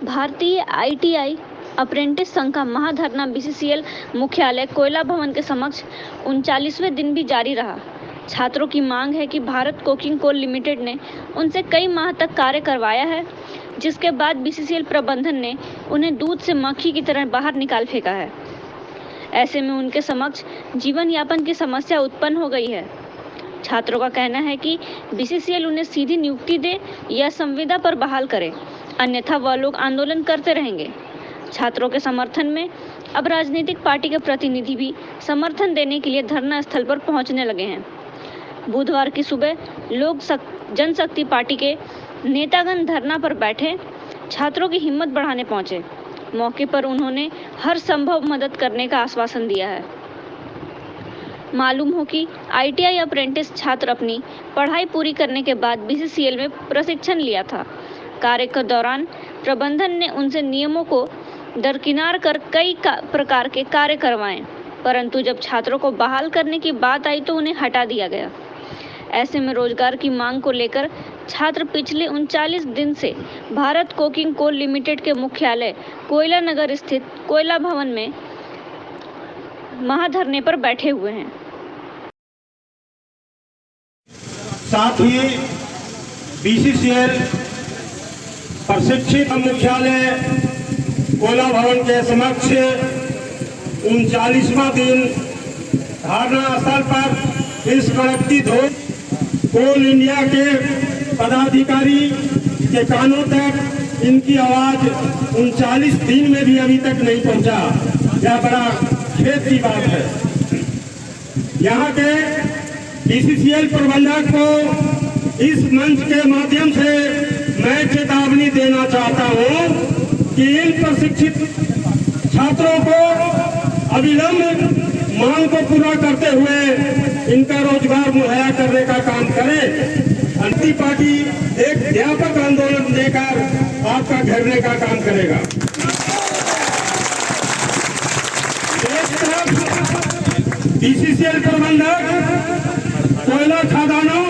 भारतीय ITI apprentice संघ का महाधरना बीसीसीएल मुख्यालय कोयला भवन के समक्ष 39वें दिन भी जारी रहा। छात्रों की मांग है कि भारत कोकिंग कोल लिमिटेड ने उनसे कई माह तक कार्य करवाया है, जिसके बाद बीसीसीएल प्रबंधन ने उन्हें दूध से मक्खी की तरह बाहर निकाल फेंका है। ऐसे में उनके समक्ष जीवन यापन की समस्या उत्पन्न हो गई है। छात्रों का कहना है कि बीसीसीएल उन्हें सीधी नियुक्ति दे या संविदा पर बहाल करे, अन्यथा वह लोग आंदोलन करते रहेंगे। छात्रों के समर्थन में अब राजनीतिक पार्टी के प्रतिनिधि भी समर्थन देने के लिए धरना स्थल पर पहुंचने लगे हैं। बुधवार की सुबह लोक जनशक्ति पार्टी के नेतागण धरना पर बैठे छात्रों की हिम्मत बढ़ाने पहुंचे। मौके पर उन्होंने हर संभव मदद करने का आश्वासन दिया है। मालूम हो कि आईटीआई अप्रेंटिस छात्र अपनी पढ़ाई पूरी करने के बाद बीसीसीएल में प्रशिक्षण लिया था। कार्य के दौरान प्रबंधन ने उनसे नियमों को दरकिनार कर कई प्रकार के कार्य करवाए, परंतु जब छात्रों को बहाल करने की बात आई तो उन्हें हटा दिया गया। ऐसे में रोजगार की मांग को लेकर छात्र पिछले 39 दिन से भारत कोकिंग कोल लिमिटेड के मुख्यालय कोयला नगर स्थित कोयला भवन में महाधरने पर बैठे हुए हैं। साथ ही बीसीसीएल प्रशिक्षित मुख्यालय कोयला भवन के समक्ष 39वां दिन धरना स्थल पर इस कड़कती धूप कोल इंडिया के पदाधिकारी के कानों तक इनकी आवाज 39 दिन में भी अभी तक नहीं पहुंचा। यह बड़ा खेद की बात है। यहाँ के बीसीसीएल प्रबंधक को इस मंच के माध्यम से मैं चेतावनी देना चाहता हूँ कि इन प्रशिक्षित छात्रों को अविलंब मांग को पूरा करते हुए इनका रोजगार मुहैया करने का काम करे। अंती पार्टी एक व्यापक आंदोलन लेकर आपका घेरने का काम करेगा। एक तरफ बीसीसीएल प्रबंधक कोयला खदानों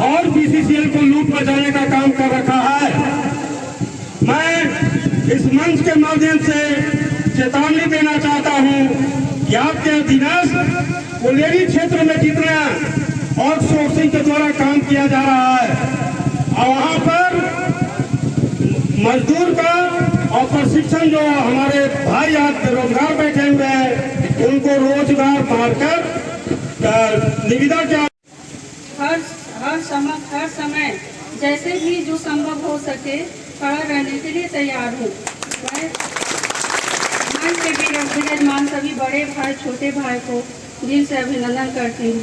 और बीसीसीएल को लूट बचाने का काम कर रखा है। मैं इस मंच के माध्यम से चेतावनी देना चाहता हूं कि आपके अधीनस्थ कोयलेरी क्षेत्र में जितना आउटसोर्सिंग के द्वारा काम किया जा रहा है और वहां पर मजदूर का और प्रशिक्षण जो हमारे भाई आज बेरोजगार बैठे हुए हैं उनको रोजगार मारकर निविदा क्या हर समय जैसे भी जो संभव हो सके खड़ा रहने के लिए तैयार हूँ। मैं विराजमान सभी बड़े भाई छोटे भाई को दिल से अभिनंदन करती हूँ।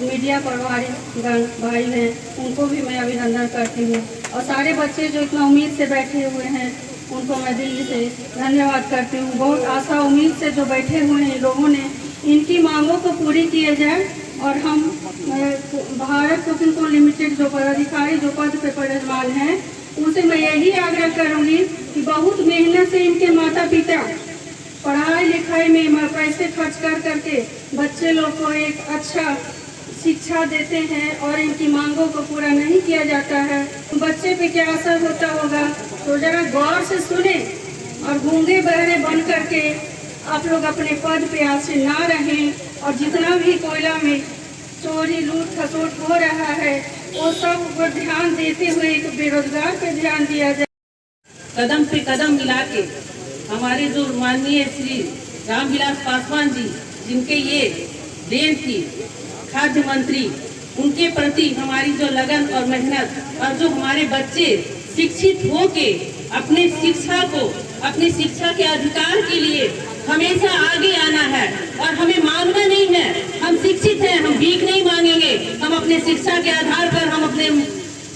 मीडिया प्रभारीगण भाई हैं उनको भी मैं अभिनंदन करती हूँ और सारे बच्चे जो इतना उम्मीद से बैठे हुए हैं उनको मैं दिल से धन्यवाद करती हूँ। बहुत आशा उम्मीद से जो बैठे हुए हैं लोगों ने इनकी मांगों को पूरी किए जाए और हम भारत कोकिंग कोल लिमिटेड जो पदाधिकारी जो पद पे विराजमान हैं उनसे मैं यही आग्रह करूंगी कि बहुत मेहनत से इनके माता पिता पढ़ाई लिखाई में पैसे खर्च कर करके बच्चे लोग को एक अच्छा शिक्षा देते हैं और इनकी मांगों को पूरा नहीं किया जाता है तो बच्चे पे क्या असर होता होगा तो जरा गौर से सुने और गूंगे बहरे बन करके आप लोग अपने पद पे आसे ना रहें और जितना भी कोयला में चोरी लूट खसोट हो रहा है वो सब पर ध्यान देते हुए एक बेरोजगार पे ध्यान दिया जाए। कदम पे कदम मिला के हमारे जो माननीय श्री रामविलास पासवान जी जिनके ये देन थी खाद्य मंत्री उनके प्रति हमारी जो लगन और मेहनत और जो हमारे बच्चे शिक्षित हो के अपने शिक्षा के अधिकार के लिए हमेशा आगे आना है और हमें मांगना नहीं है। हम शिक्षित हैं, हम भीख नहीं मांगेंगे। हम अपने शिक्षा के आधार पर हम अपने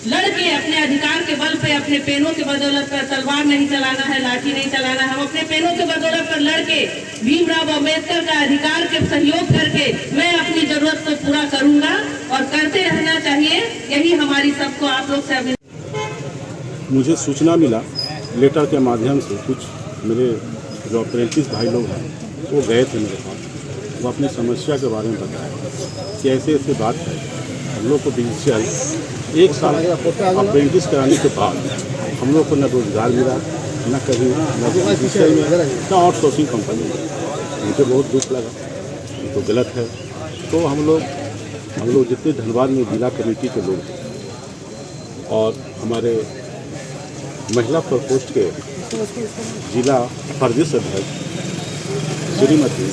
लड़के अपने अधिकार के बल पे अपने पेनों के बदौलत पर तलवार नहीं चलाना है, लाठी नहीं चलाना है। हम अपने पेनों के बदौलत पर लड़के भीमराव अम्बेडकर का अधिकार के सहयोग करके मैं अपनी जरूरत को पूरा करूंगा और करते रहना चाहिए। यही हमारी सबको आप लोग से मुझे सूचना मिला लेटर के माध्यम से कुछ मेरे जो अप्रेंटिस भाई लोग हैं वो गए थे मेरे पास। वो अपनी समस्या के बारे में बताया कि ऐसे ऐसे बात है हम लोग को बीसीसीएल 1 साल अप्रेंटिस कराने के बाद हम लोग को न रोजगार मिला न कहीं न विषय में न आउटसोर्सिंग कंपनी है। मुझे बहुत दुख लगा, ये तो गलत है। तो हम लोग जितने धनबाद में जिला कमेटी के लोग हैं और हमारे महिला प्रकोष्ठ के जिला प्रदेश अध्यक्ष श्रीमती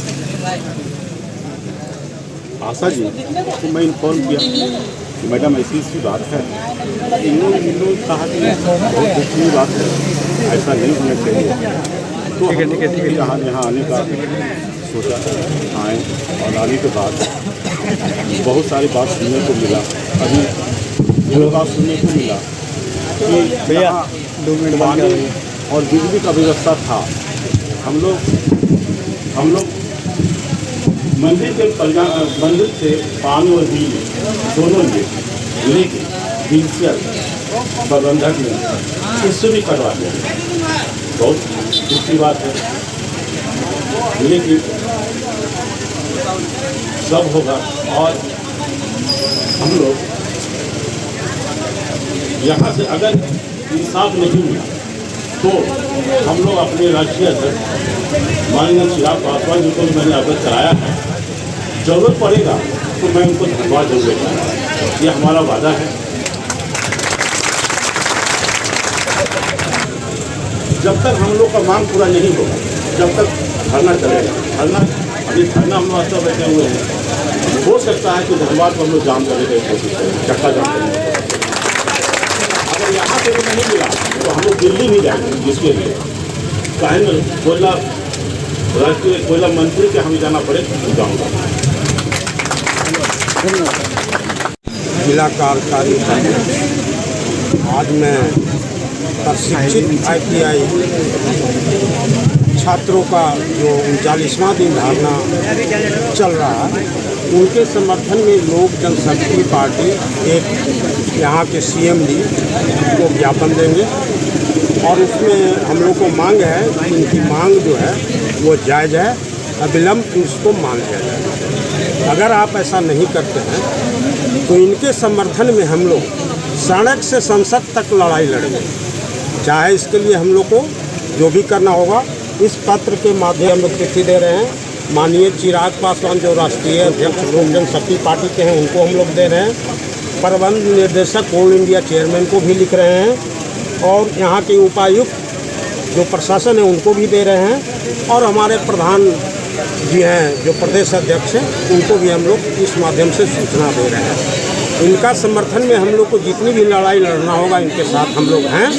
आशा जी को मैं इन्फॉर्म किया कि मैडम ऐसी बात है। इन लोग कहा कि बहुत दुखी बात है, ऐसा नहीं होना चाहिए। तो हम यहाँ आने का सोचा, आए और आने के बाद बहुत सारी बात सुनने को मिला। अभी ये बात सुनने को मिला कि यहाँ पानी और बिजली का व्यवस्था था। हम लोग मंदिर से पानी और बिजली दोनों लिए, लेकिन बीसीएल प्रबंधक ने इससे भी करवा दिया। बहुत दूसरी बात है, लेकिन सब होगा। और हम लोग यहाँ से अगर इंसाफ नहीं मिला तो हम लोग अपने राष्ट्रीय अध्यक्ष माननीय चिराग पासवान जी को मैंने अवगत कराया है। जरूरत पड़ेगा तो मैं उनको धन्यवाद जरूर देता। ये हमारा वादा है। जब तक हम लोग का मांग पूरा नहीं होगा, जब तक धरना चलेगा। अभी धरना हम लोग अच्छा बैठे हुए हैं। हो सकता है कि धनबाद को हम लोग जाम करने की कोशिश करें, चक्का जाम करेंगे। अगर यहाँ से भी नहीं मिला तो हम लोग दिल्ली भी जाएंगे, जिसके लिए चाहे कोयला राष्ट्रीय कोयला मंत्री के हमें जाना पड़े तो जाऊँगा। जिला कार्यकारी आज मैं प्रशिक्षित ITI छात्रों का जो 39वां दिन धरना चल रहा है, उनके समर्थन में लोक जनशक्ति पार्टी एक यहाँ के CM जी को ज्ञापन देंगे और उसमें हम लोग को मांग है कि इनकी मांग जो है वो जायज़ है, अविलंब उसको मान लिया जाए। अगर आप ऐसा नहीं करते हैं तो इनके समर्थन में हम लोग सड़क से संसद तक लड़ाई लड़ेंगे। चाहे इसके लिए हम लोग को जो भी करना होगा, इस पत्र के माध्यम से चिट्ठी दे रहे हैं। माननीय चिराग पासवान जो राष्ट्रीय अध्यक्ष लोक जनशक्ति पार्टी के हैं उनको हम लोग दे रहे हैं। प्रबंध निर्देशक कोल इंडिया चेयरमैन को भी लिख रहे हैं और यहाँ के उपायुक्त जो प्रशासन है उनको भी दे रहे हैं और हमारे प्रधान जी हैं जो प्रदेश अध्यक्ष हैं उनको भी हम लोग इस माध्यम से सूचना दे रहे हैं। इनका समर्थन में हम लोग को जितनी भी लड़ाई लड़ना होगा इनके साथ हम लोग हैं।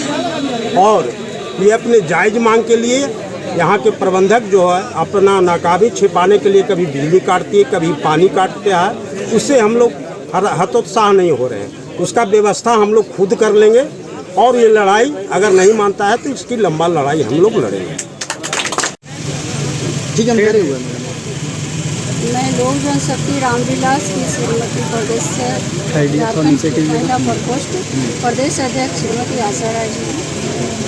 और ये अपने जायज़ मांग के लिए यहाँ के प्रबंधक जो है अपना नाकाबी छिपाने के लिए कभी बिजली काटती है, कभी पानी काटते हैं, उससे हम लोग हतोत्साह नहीं हो रहे हैं। उसका व्यवस्था हम लोग खुद कर लेंगे और ये लड़ाई अगर नहीं मानता है तो इसकी लंबा लड़ाई हम लोग लड़ेंगे। ठीक है, मैं लोक जनशक्ति रामविलास की श्रीमती प्रदेश से महिला प्रकोष्ठ प्रदेश अध्यक्ष श्रीमती आशा राय जी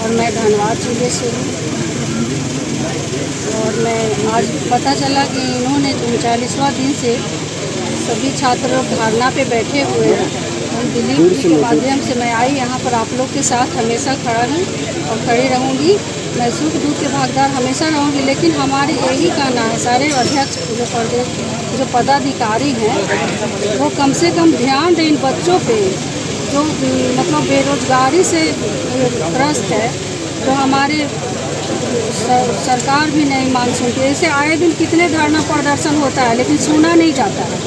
और मैं धनबाद जिले से हूँ। और मैं आज पता चला कि इन्होंने 39वां दिन से सभी छात्र लोग धरना पे बैठे हुए हैं। हम दिल्ली के माध्यम से मैं आई यहाँ पर आप लोग के साथ हमेशा खड़ा हूँ और खड़ी रहूँगी। मैं सुख दुख के भागीदार हमेशा रहूँगी, लेकिन हमारे यही कहना है सारे अध्यक्ष जो प्रदेश जो पदाधिकारी हैं वो कम से कम ध्यान दें इन बच्चों पे जो मतलब बेरोजगारी से ग्रस्त है, जो हमारे सरकार भी नहीं मांग सुनती है। ऐसे आए दिन कितने धरना प्रदर्शन होता है लेकिन सुना नहीं जाता है।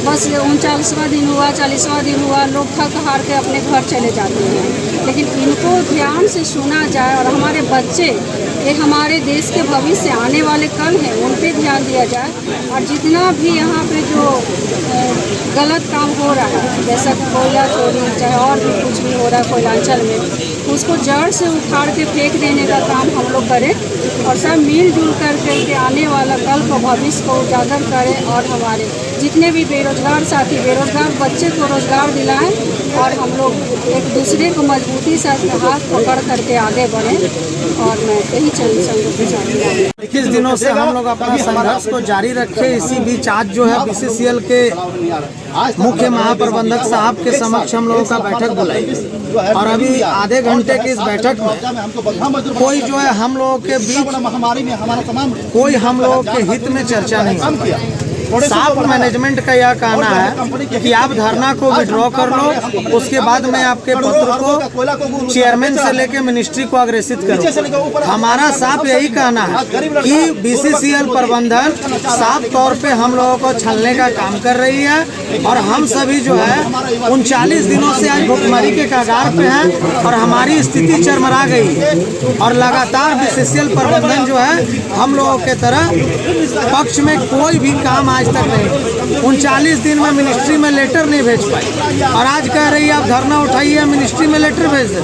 बस 39वां दिन हुआ, 40वां दिन हुआ, लोग थक हार के अपने घर चले जाते हैं। लेकिन इनको ध्यान से सुना जाए और हमारे बच्चे ये हमारे देश के भविष्य आने वाले कल हैं उन पे ध्यान दिया जाए। और जितना भी यहाँ पे जो गलत काम हो रहा है जैसा कि कोयला चोरी चाहे और भी कुछ भी हो रहा है कोयलांचल में, उसको जड़ से उखाड़ के फेंक देने का काम हम लोग करें और सब मिलजुल करके आने वाला कल को भविष्य को उजागर करें और हमारे जितने भी बेरोजगार साथी बेरोजगार बच्चे को रोजगार दिलाएं और हम लोग एक दूसरे को मजबूती से हाथ पकड़ करके आगे बढ़ें और मैं यही संघ के साथ 21 दिनों से हम लोग अपना संघर्ष को जारी रखे। इसी बीच आज जो है BCCL के मुख्य महाप्रबंधक साहब के समक्ष हम लोगों का बैठक बुलाई और अभी आधे घंटे की इस बैठक में कोई जो है हम लोगों के बीच कोई हम लोगों के हित में चर्चा नहीं हुई। साफ मैनेजमेंट का यह कहना है कि आप धरना को विड्रॉ कर लो, उसके बाद मैं आपके पत्र को चेयरमैन से लेकर मिनिस्ट्री को अग्रेसित करूँ। हमारा साफ यही कहना है कि BCCL प्रबंधन साफ तौर पे हम लोगों को छलने का काम कर रही है और हम सभी जो है 39 दिनों से आज भुखमरी के कगार पे हैं और हमारी स्थिति चरमरा गई है और लगातार BCCL प्रबंधन जो है हम लोगों के तरह पक्ष में कोई भी काम आज तक नहीं। 39 दिन में मिनिस्ट्री में लेटर नहीं भेज पाई और आज कह रही है आप धरना उठाइए, मिनिस्ट्री में लेटर भेज दें।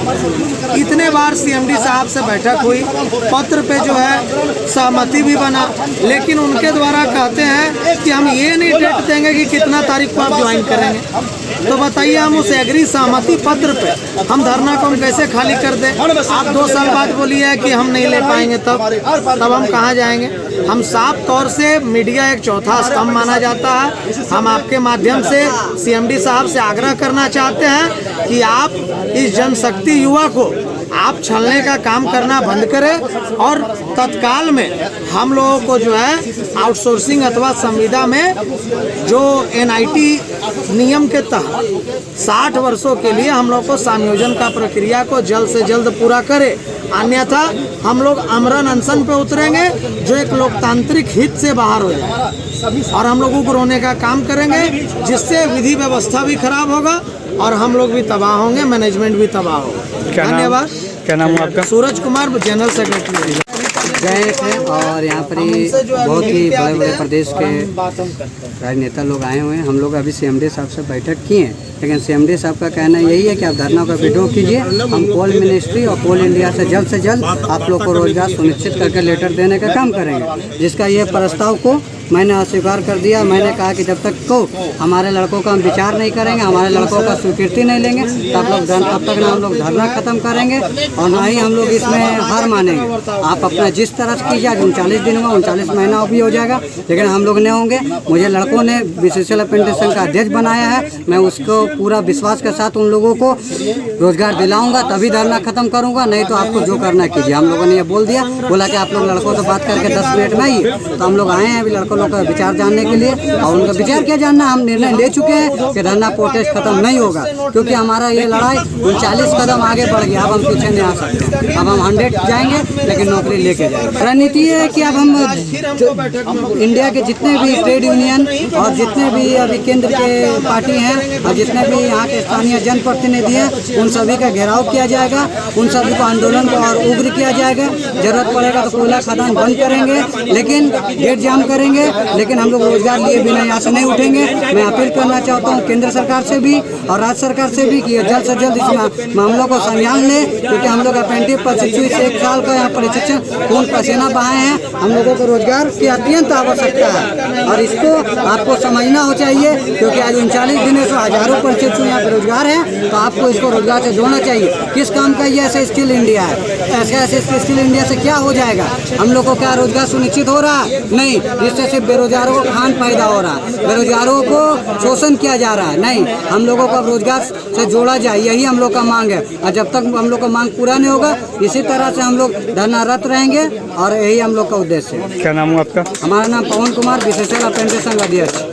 इतने बार CMD साहब से बैठक हुई, पत्र पे जो है सहमति भी बना, लेकिन उनके द्वारा कहते हैं कि हम ये नहीं डेट देंगे कि कितना तारीख को आप ज्वाइन करेंगे। तो बताइए हम उस एग्री सहमति पत्र पे हम धरना को हम कैसे खाली कर दें? आप 2 साल बाद बोलिए कि हम नहीं ले पाएंगे, तब हम कहाँ जाएंगे? हम साफ तौर से मीडिया एक चौथा स्तंभ माना जाता है। हम आपके माध्यम से CMD साहब से आग्रह करना चाहते हैं कि आप इस जनशक्ति युवा को आप छलने का काम करना बंद करें और तत्काल में हम लोगों को जो है आउटसोर्सिंग अथवा संविदा में जो NIT नियम के तहत 60 वर्षों के लिए हम लोग को समायोजन का प्रक्रिया को जल्द से जल्द पूरा करे, अन्यथा हम लोग आमरण अनशन पे उतरेंगे जो एक लोकतांत्रिक हित से बाहर हो जाए और हम लोग उग्र होने का काम करेंगे, जिससे विधि व्यवस्था भी खराब होगा और हम लोग भी तबाह होंगे, मैनेजमेंट भी तबाह होगा। धन्यवाद। क्या नाम है आपका? Suraj Kumar, general secretary. गए थे और यहाँ पर ही बहुत ही बड़े बड़े प्रदेश के राजनेता लोग आए हुए हैं। हम लोग अभी CMD साहब से बैठक किए हैं, लेकिन CMD साहब का कहना यही है कि आप धरना का विड्रॉ कीजिए। हम कोल मिनिस्ट्री और कोल इंडिया से जल्द आप लोग को रोजगार सुनिश्चित करके लेटर देने का काम करेंगे, जिसका ये प्रस्ताव को मैंने अस्वीकार कर दिया। मैंने कहा कि जब तक को हमारे लड़कों का हम विचार नहीं करेंगे, हमारे लड़कों का स्वीकृति नहीं लेंगे, तब तक ना हम लोग धरना खत्म करेंगे और ना ही हम लोग इसमें हार मानेंगे। आप अपना जिस तरह से कीजिए, 39 दिन में 39 महीना भी हो जाएगा, लेकिन हम लोग नहीं होंगे। मुझे लड़कों ने BCCL अप्रेंटिस संघ का अध्यक्ष बनाया है, मैं उसको पूरा विश्वास के साथ उन लोगों को रोजगार दिलाऊंगा, तभी धरना खत्म करूंगा, नहीं तो आपको जो करना कीजिए। हम लोगों ने ये बोल दिया, बोला कि आप लोग लड़कों से बात करके 10 मिनट में आइए। तो हम लोग आए हैं अभी लड़कों का विचार जानने के लिए, और उनका विचार क्या जानना, हम निर्णय ले चुके हैं कि धरना प्रोटेस्ट खत्म नहीं होगा, क्योंकि हमारा ये लड़ाई 39 कदम आगे बढ़ गया। अब हम पीछे नहीं आ सकते, अब हम 100 जाएंगे, लेकिन नौकरी लेके जाएंगे। रणनीति है कि अब हम इंडिया के जितने भी ट्रेड यूनियन और जितने भी अभी केंद्र के पार्टी हैं और जितने भी यहाँ के स्थानीय जनप्रतिनिधि हैं, उन सभी का घेराव किया जाएगा, उन सभी को आंदोलन को और उग्र किया जाएगा। जरूरत पड़ेगा तो कोयला खदान बंद करेंगे, लेकिन गेट जाम करेंगे, लेकिन हम लोग रोजगार लिए बिना यहाँ से नहीं उठेंगे। मैं अपील करना चाहता हूँ केंद्र सरकार से भी और राज्य सरकार से भी कि जल्द से जल्द इस मामलों को संज्ञान ले, क्योंकि हम लोग अप्रेंटिस प्रशिक्षु से 1 साल का यहाँ प्रशिक्षण खून पसीना बहाए हैं। हम लोगों को रोजगार की अत्यंत आवश्यकता है और इसको आपको समझना हो चाहिए, क्योंकि आज 39 दिनों से हजारों प्रशिक्षु यहाँ बेरोजगार हैं, तो आपको इसको रोजगार से जोड़ना चाहिए। किस काम का ये ऐसे स्किल इंडिया है? ऐसे स्किल इंडिया से क्या हो जाएगा? हम लोग को क्या रोजगार सुनिश्चित हो रहा है? नहीं, जिससे सिर्फ बेरोजगारों को खान पैदा हो रहा है, बेरोजगारों को शोषण किया जा रहा है। नहीं, हम लोगों को अब रोजगार से जोड़ा जाए, यही हम लोग का मांग है। और जब तक हम लोग का मांग पूरा नहीं होगा, इसी तरह से हम लोग धरनारत रहेंगे और यही हम लोग का उद्देश्य है। क्या नाम है आपका? हमारा नाम पवन कुमार, BCCL अप्रेंटिस संघ अध्यक्ष।